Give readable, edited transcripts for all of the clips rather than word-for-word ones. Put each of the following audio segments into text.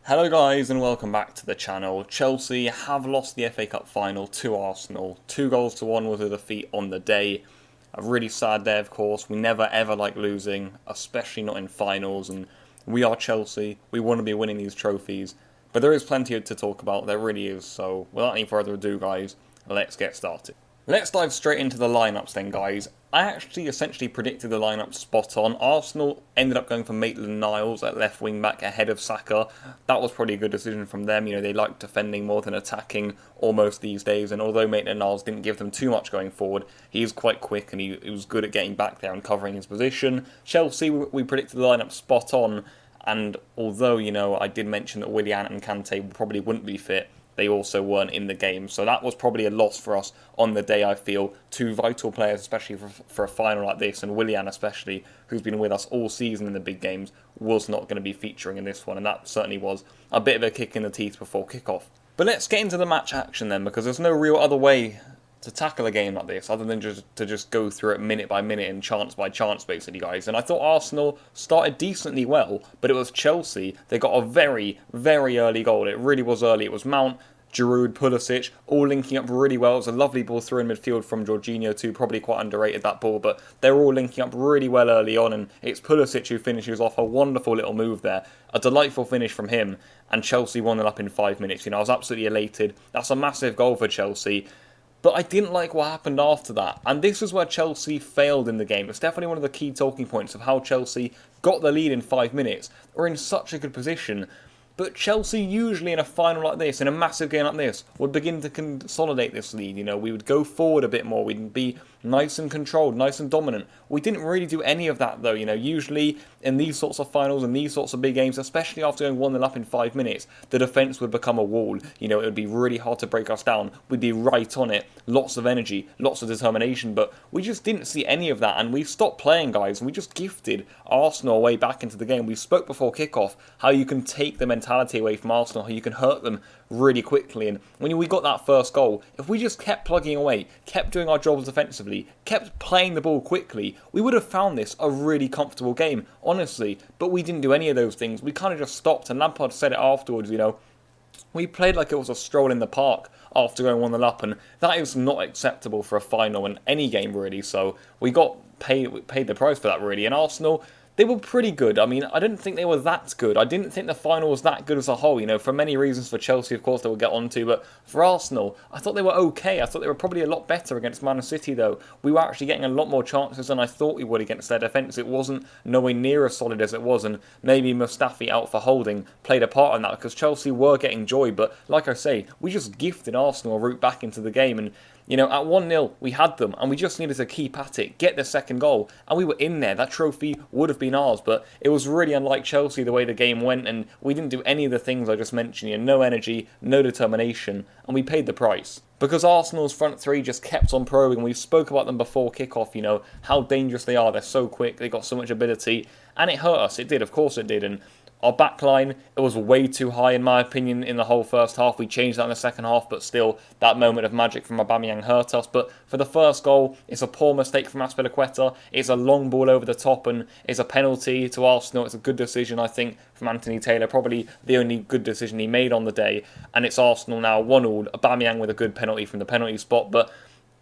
Hello guys and welcome back to the channel. Chelsea have lost the FA Cup final to Arsenal. 2-1 was a defeat on the day. A really sad day of course. We never ever like losing, especially not in finals, and we are Chelsea. We want to be winning these trophies. But there is plenty to talk about, there really is. So without any further ado guys, let's get started. Let's dive straight into the lineups then guys. I actually essentially predicted the lineup spot on. Arsenal ended up going for Maitland-Niles at left wing back ahead of Saka. That was probably a good decision from them. You know, they like defending more than attacking almost these days. And although Maitland-Niles didn't give them too much going forward, he is quite quick and he was good at getting back there and covering his position. Chelsea, we predicted the lineup spot on. And although, you know, I did mention that Willian and Kante probably wouldn't be fit, they also weren't in the game. So that was probably a loss for us on the day, I feel. Two vital players, especially for a final like this, and Willian especially, who's been with us all season in the big games, was not going to be featuring in this one. And that certainly was a bit of a kick in the teeth before kickoff. But let's get into the match action then, because there's no real other way to tackle a game like this other than just go through it minute by minute and chance by chance basically guys. And I thought Arsenal started decently well, but it was Chelsea. They got a very, very early goal. It really was early. It was Mount, Giroud, Pulisic, all linking up really well. It was a lovely ball through in midfield from Jorginho too, probably quite underrated that ball, but they're all linking up really well early on, and it's Pulisic who finishes off a wonderful little move there. A delightful finish from him, and Chelsea won it up in 5 minutes. You know, I was absolutely elated. That's a massive goal for Chelsea. But I didn't like what happened after that. And this is where Chelsea failed in the game. It's definitely one of the key talking points of how Chelsea got the lead in 5 minutes. We're in such a good position. But Chelsea usually in a final like this, in a massive game like this, would begin to consolidate this lead. You know, we would go forward a bit more. We'd be nice and controlled, nice and dominant. We didn't really do any of that though. You know, usually in these sorts of finals and these sorts of big games, especially after going 1-0 up in 5 minutes, the defence would become a wall. You know, it would be really hard to break us down. We'd be right on it. Lots of energy, lots of determination, but we just didn't see any of that, and we stopped playing, guys, and we just gifted Arsenal way back into the game. We spoke before kickoff how you can take the mentality away from Arsenal, how you can hurt them really quickly, and when we got that first goal, if we just kept plugging away, kept doing our jobs defensively, kept playing the ball quickly, we would have found this a really comfortable game, honestly, but we didn't do any of those things. We kind of just stopped, and Lampard said it afterwards, you know, we played like it was a stroll in the park after going 1-0 up, and that is not acceptable for a final in any game really, so we paid the price for that really. And Arsenal, they were pretty good. I mean, I didn't think they were that good. I didn't think the final was that good as a whole, you know, for many reasons. For Chelsea, of course, they will get onto, but for Arsenal, I thought they were okay. I thought they were probably a lot better against Man City, though. We were actually getting a lot more chances than I thought we would against their defence. It wasn't nowhere near as solid as it was, and maybe Mustafi out for holding played a part in that, because Chelsea were getting joy, but like I say, we just gifted Arsenal a route back into the game, and you know, at 1-0, we had them, and we just needed to keep at it, get the second goal, and we were in there. That trophy would have been ours, but it was really unlike Chelsea the way the game went, and we didn't do any of the things I just mentioned. You know, no energy, no determination, and we paid the price. Because Arsenal's front three just kept on probing. We spoke about them before kickoff, you know, how dangerous they are. They're so quick, they got so much ability, and it hurt us. It did, of course it did, and our backline, it was way too high in my opinion in the whole first half. We changed that in the second half, but still, that moment of magic from Aubameyang hurt us. But for the first goal, it's a poor mistake from Azpilicueta. It's a long ball over the top, and it's a penalty to Arsenal. It's a good decision, I think, from Anthony Taylor. Probably the only good decision he made on the day. And it's Arsenal now 1-1. Aubameyang with a good penalty from the penalty spot, but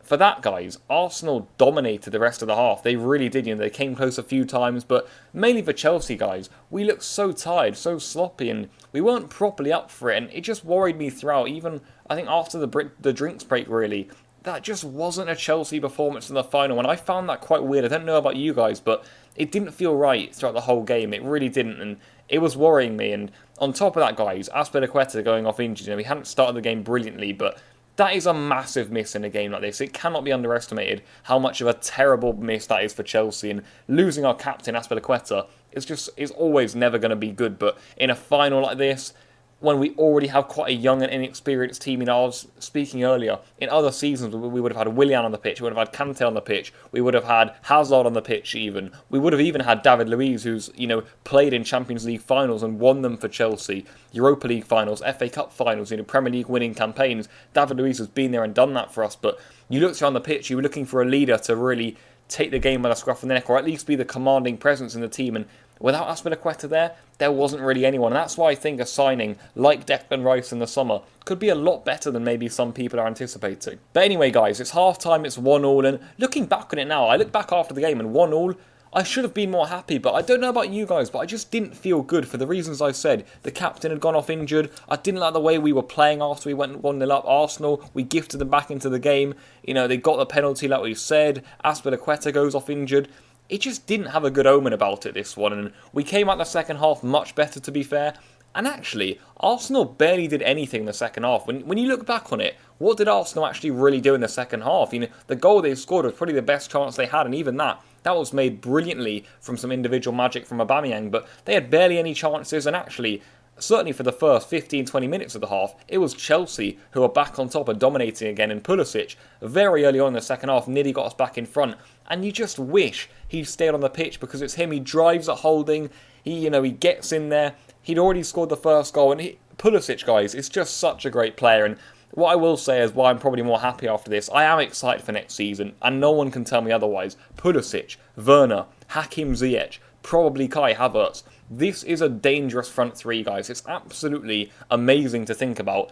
for that, guys, Arsenal dominated the rest of the half. They really did. You know, they came close a few times, but mainly for Chelsea, guys, we looked so tired, so sloppy, and we weren't properly up for it, and it just worried me throughout. Even, I think, after the drinks break, really, that just wasn't a Chelsea performance in the final, and I found that quite weird. I don't know about you guys, but it didn't feel right throughout the whole game. It really didn't, and it was worrying me. And on top of that, guys, Azpilicueta going off injured. You know, he hadn't started the game brilliantly, but that is a massive miss in a game like this. It cannot be underestimated how much of a terrible miss that is for Chelsea. And losing our captain, Azpilicueta, is always never going to be good. But in a final like this, when we already have quite a young and inexperienced team. You know, I was speaking earlier, in other seasons we would have had Willian on the pitch, we would have had Kante on the pitch, we would have had Hazard on the pitch even. We would have even had David Luiz, who's, you know, played in Champions League finals and won them for Chelsea, Europa League finals, FA Cup finals, you know, Premier League winning campaigns. David Luiz has been there and done that for us, but you looked around the pitch, you were looking for a leader to really take the game by the scruff of the neck, or at least be the commanding presence in the team, and Without Aspilicueta there wasn't really anyone. And that's why I think a signing like Declan Rice in the summer could be a lot better than maybe some people are anticipating. But anyway, guys, it's half-time, it's 1-1, and looking back on it now, I look back after the game and 1-1, I should have been more happy, but I don't know about you guys, but I just didn't feel good for the reasons I said. The captain had gone off injured. I didn't like the way we were playing after we went 1-0 up. Arsenal, we gifted them back into the game. You know, they got the penalty like we said. Aspilicueta goes off injured. It just didn't have a good omen about it, this one, and we came out the second half much better, to be fair. And actually, Arsenal barely did anything in the second half. When you look back on it, what did Arsenal actually really do in the second half? You know, the goal they scored was probably the best chance they had, and even that was made brilliantly from some individual magic from Aubameyang, but they had barely any chances, and actually, certainly for the first 15-20 minutes of the half, it was Chelsea who were back on top and dominating again, and Pulisic, very early on in the second half, nearly got us back in front, and you just wish he stayed on the pitch, because it's him, he drives at holding, he gets in there. He'd already scored the first goal, and Pulisic, guys, is just such a great player. And what I will say is why I'm probably more happy after this, I am excited for next season, and no one can tell me otherwise. Pulisic, Werner, Hakim Ziyech, probably Kai Havertz. This is a dangerous front three, guys. It's absolutely amazing to think about.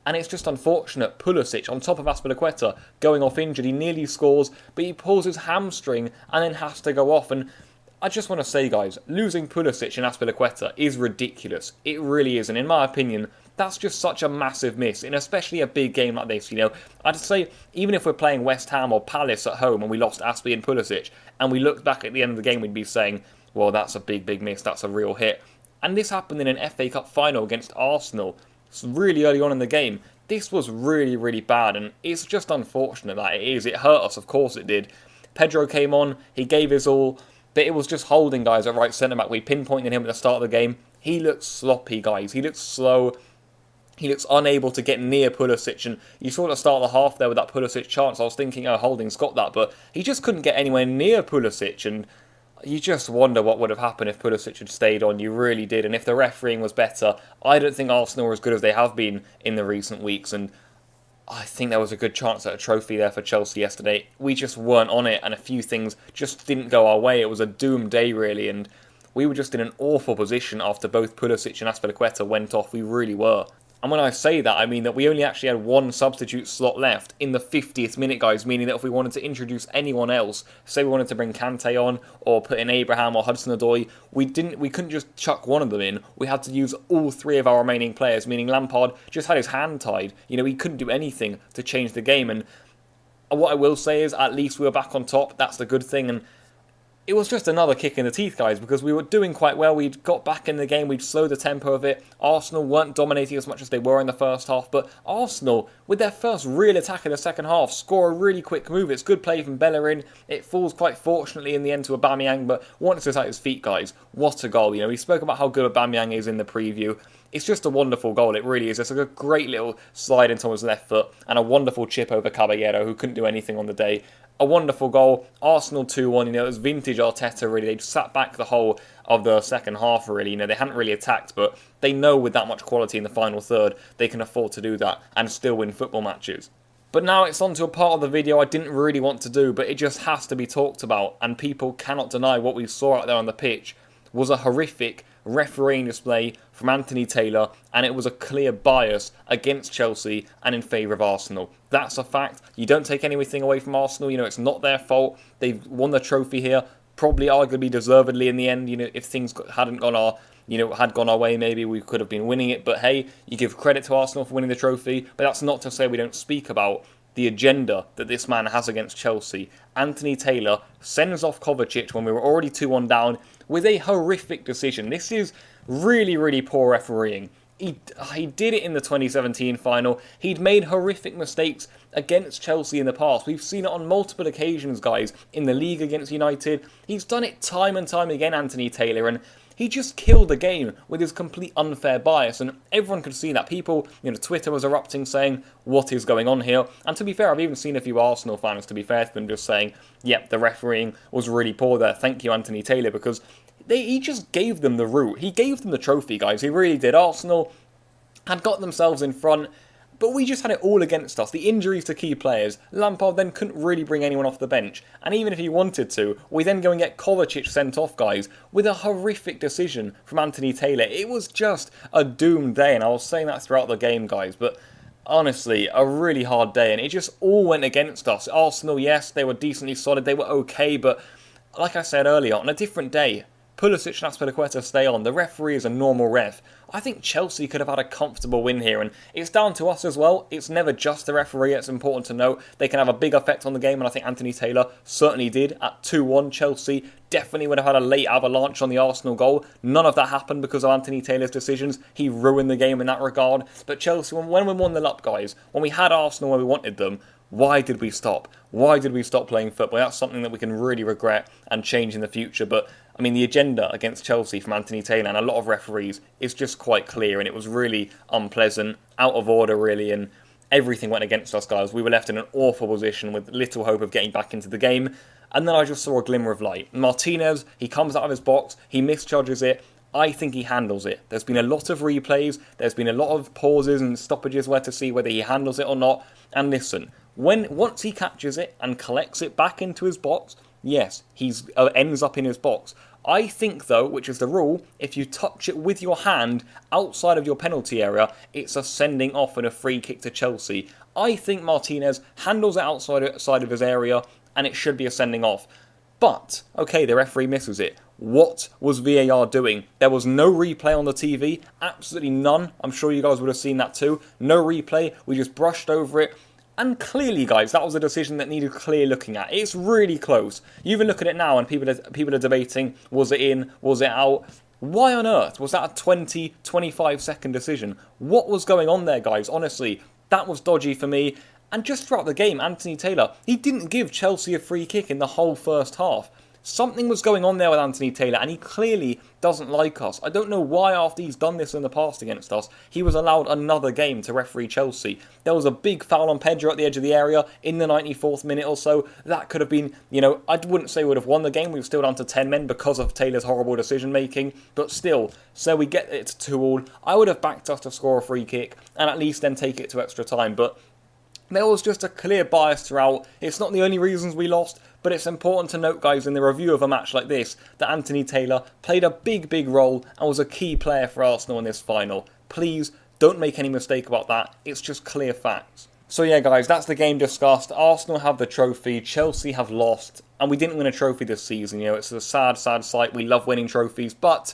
And it's just unfortunate, Pulisic, on top of Aspilicueta, going off injured, he nearly scores, but he pulls his hamstring and then has to go off. And I just want to say, guys, losing Pulisic and Aspilicueta is ridiculous. It really is, and in my opinion, that's just such a massive miss, in especially a big game like this, you know. I'd say, even if we're playing West Ham or Palace at home and we lost Aspi and Pulisic, and we looked back at the end of the game, we'd be saying, well, that's a big miss, that's a real hit. And this happened in an FA Cup final against Arsenal, really early on in the game. This was really bad, and it's just unfortunate that it is. It hurt us, of course it did. Pedro came on, he gave his all, but it was just holding, guys, at right centre-back. We pinpointed him at the start of the game. He looks sloppy, guys. He looks slow. He looks unable to get near Pulisic. And you saw at the start of the half there with that Pulisic chance. I was thinking, oh, Holding's got that. But he just couldn't get anywhere near Pulisic. And you just wonder what would have happened if Pulisic had stayed on. You really did. And if the refereeing was better, I don't think Arsenal were as good as they have been in the recent weeks. And I think there was a good chance at a trophy there for Chelsea yesterday. We just weren't on it, and a few things just didn't go our way. It was a doomed day, really, and we were just in an awful position after both Pulisic and Aspilicueta went off. We really were. And when I say that, I mean that we only actually had one substitute slot left in the 50th minute, guys, meaning that if we wanted to introduce anyone else, say we wanted to bring Kante on, or put in Abraham or Hudson-Odoi, we couldn't just chuck one of them in. We had to use all three of our remaining players, meaning Lampard just had his hand tied. You know, he couldn't do anything to change the game. And what I will say is, at least we were back on top. That's the good thing. And it was just another kick in the teeth, guys, because we were doing quite well. We'd got back in the game. We'd slowed the tempo of it. Arsenal weren't dominating as much as they were in the first half, but Arsenal, with their first real attack in the second half, score a really quick move. It's good play from Bellerin. It falls quite fortunately in the end to Aubameyang, but once it's at his feet, guys, what a goal. You know, we spoke about how good Aubameyang is in the preview. It's just a wonderful goal, it really is. It's like a great little slide into his left foot and a wonderful chip over Caballero, who couldn't do anything on the day. A wonderful goal. Arsenal 2-1, you know, it was vintage Arteta, really. They'd sat back the whole of the second half, really. You know, they hadn't really attacked, but they know with that much quality in the final third, they can afford to do that and still win football matches. But now it's on to a part of the video I didn't really want to do, but it just has to be talked about, and people cannot deny what we saw out there on the pitch was a horrific refereeing display from Anthony Taylor, and it was a clear bias against Chelsea and in favour of Arsenal. That's a fact. You don't take anything away from Arsenal. You know, it's not their fault. They've won the trophy here, probably arguably deservedly in the end. You know, if things hadn't gone our way, maybe we could have been winning it. But hey, you give credit to Arsenal for winning the trophy, but that's not to say we don't speak about the agenda that this man has against Chelsea. Anthony Taylor sends off Kovacic when we were already 2-1 down with a horrific decision. This is really poor refereeing. He did it in the 2017 final. He'd made horrific mistakes against Chelsea in the past. We've seen it on multiple occasions, guys, in the league against United. He's done it time and time again, Anthony Taylor, and he just killed the game with his complete unfair bias, and everyone could see that. People, you know, Twitter was erupting saying, what is going on here? And to be fair, I've even seen a few Arsenal fans, to be fair to them, just saying, yep, the refereeing was really poor there. Thank you, Anthony Taylor, because he just gave them the route. He gave them the trophy, guys. He really did. Arsenal had got themselves in front, but we just had it all against us. The injuries to key players, Lampard then couldn't really bring anyone off the bench, and even if he wanted to, we then go and get Kovacic sent off, guys, with a horrific decision from Anthony Taylor. It was just a doomed day, and I was saying that throughout the game, guys, but honestly, a really hard day, and it just all went against us. Arsenal, yes, they were decently solid, they were okay, but like I said earlier, on a different day, Pulisic and Azpilicueta stay on. The referee is a normal ref. I think Chelsea could have had a comfortable win here, and it's down to us as well. It's never just the referee. It's important to note they can have a big effect on the game, and I think Anthony Taylor certainly did. At 2-1, Chelsea definitely would have had a late avalanche on the Arsenal goal. None of that happened because of Anthony Taylor's decisions. He ruined the game in that regard. But Chelsea, when we won the up, guys, when we had Arsenal where we wanted them, why did we stop? Why did we stop playing football? That's something that we can really regret and change in the future. But, I mean, the agenda against Chelsea from Anthony Taylor and a lot of referees is just quite clear, and it was really unpleasant, out of order, really, and everything went against us, guys. We were left in an awful position with little hope of getting back into the game, and then I just saw a glimmer of light. Martinez, he comes out of his box, he misjudges it. I think he handles it. There's been a lot of replays, there's been a lot of pauses and stoppages where to see whether he handles it or not, and listen, once he catches it and collects it back into his box, yes, he ends up in his box. I think, though, which is the rule, if you touch it with your hand outside of your penalty area, it's a sending off and a free kick to Chelsea. I think Martinez handles it outside of his area, and it should be a sending off. But, okay, the referee misses it. What was VAR doing? There was no replay on the TV, absolutely none. I'm sure you guys would have seen that too. No replay, we just brushed over it. And clearly, guys, that was a decision that needed clear looking at. It's really close. You even look at it now and people are debating, was it in, was it out? Why on earth was that a 20, 25 second decision? What was going on there, guys? Honestly, that was dodgy for me. And just throughout the game, Anthony Taylor, he didn't give Chelsea a free kick in the whole first half. Something was going on there with Anthony Taylor, and he clearly doesn't like us. I don't know why, after he's done this in the past against us, he was allowed another game to referee Chelsea. There was a big foul on Pedro at the edge of the area in the 94th minute or so. That could have been, I wouldn't say we would have won the game. We were still down to 10 men because of Taylor's horrible decision-making. But still, so we get it to 2-2. I would have backed us to score a free kick and at least then take it to extra time. But there was just a clear bias throughout. It's not the only reasons we lost, but it's important to note, guys, in the review of a match like this, that Anthony Taylor played a big role and was a key player for Arsenal in this final. Please, don't make any mistake about that. It's just clear facts. So yeah, guys, that's the game discussed. Arsenal have the trophy, Chelsea have lost, and we didn't win a trophy this season. It's a sad sight. We love winning trophies, but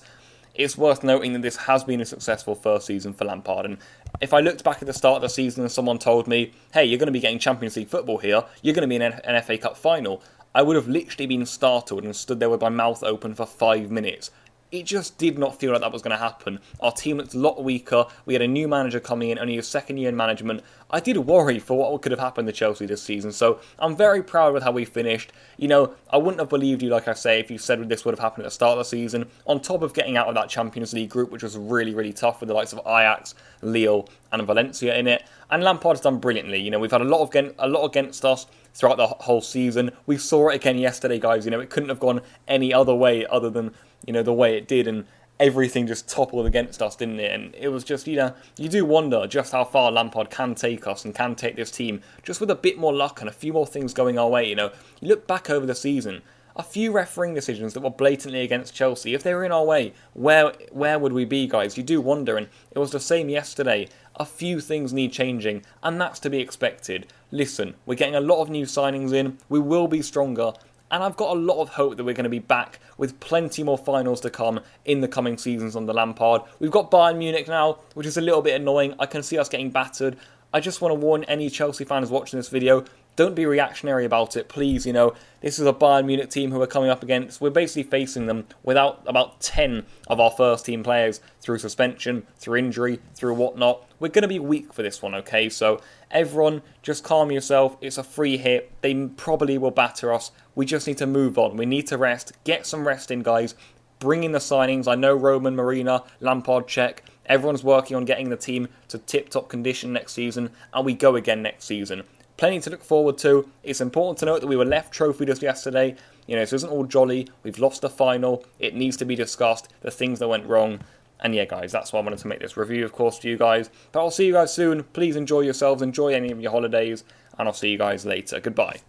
it's worth noting that this has been a successful first season for Lampard. And if I looked back at the start of the season and someone told me, hey, you're going to be getting Champions League football here, you're going to be in an FA Cup final, I would have literally been startled and stood there with my mouth open for 5 minutes. It just did not feel like that was going to happen. Our team looked a lot weaker. We had a new manager coming in, only his second year in management. I did worry for what could have happened to Chelsea this season, so I'm very proud with how we finished. I wouldn't have believed you, like I say, if you said this would have happened at the start of the season. On top of getting out of that Champions League group, which was really tough with the likes of Ajax, Lille and Valencia in it. And Lampard's done brilliantly. We've had a lot against us throughout the whole season. We saw it again yesterday, guys. It couldn't have gone any other way other than the way it did, and everything just toppled against us, didn't it? And it was just, you do wonder just how far Lampard can take us and can take this team, just with a bit more luck and a few more things going our way. You look back over the season, a few refereeing decisions that were blatantly against Chelsea. If they were in our way, where would we be, guys? You do wonder, and it was the same yesterday. A few things need changing, and that's to be expected. Listen, we're getting a lot of new signings in, we will be stronger, and I've got a lot of hope that we're going to be back with plenty more finals to come in the coming seasons under Lampard. We've got Bayern Munich now, which is a little bit annoying. I can see us getting battered. I just want to warn any Chelsea fans watching this video, don't be reactionary about it, please. This is a Bayern Munich team who we're coming up against. We're basically facing them without about 10 of our first team players through suspension, through injury, through whatnot. We're going to be weak for this one, okay? So everyone, just calm yourself. It's a free hit. They probably will batter us. We just need to move on. We need to rest. Get some rest in, guys. Bring in the signings. I know Roman, Marina, Lampard, check. Everyone's working on getting the team to tip-top condition next season, and we go again next season. Plenty to look forward to. It's important to note that we were left trophyless yesterday. This isn't all jolly. We've lost the final. It needs to be discussed. The things that went wrong. And yeah, guys, that's why I wanted to make this review, of course, to you guys. But I'll see you guys soon. Please enjoy yourselves, enjoy any of your holidays, and I'll see you guys later. Goodbye.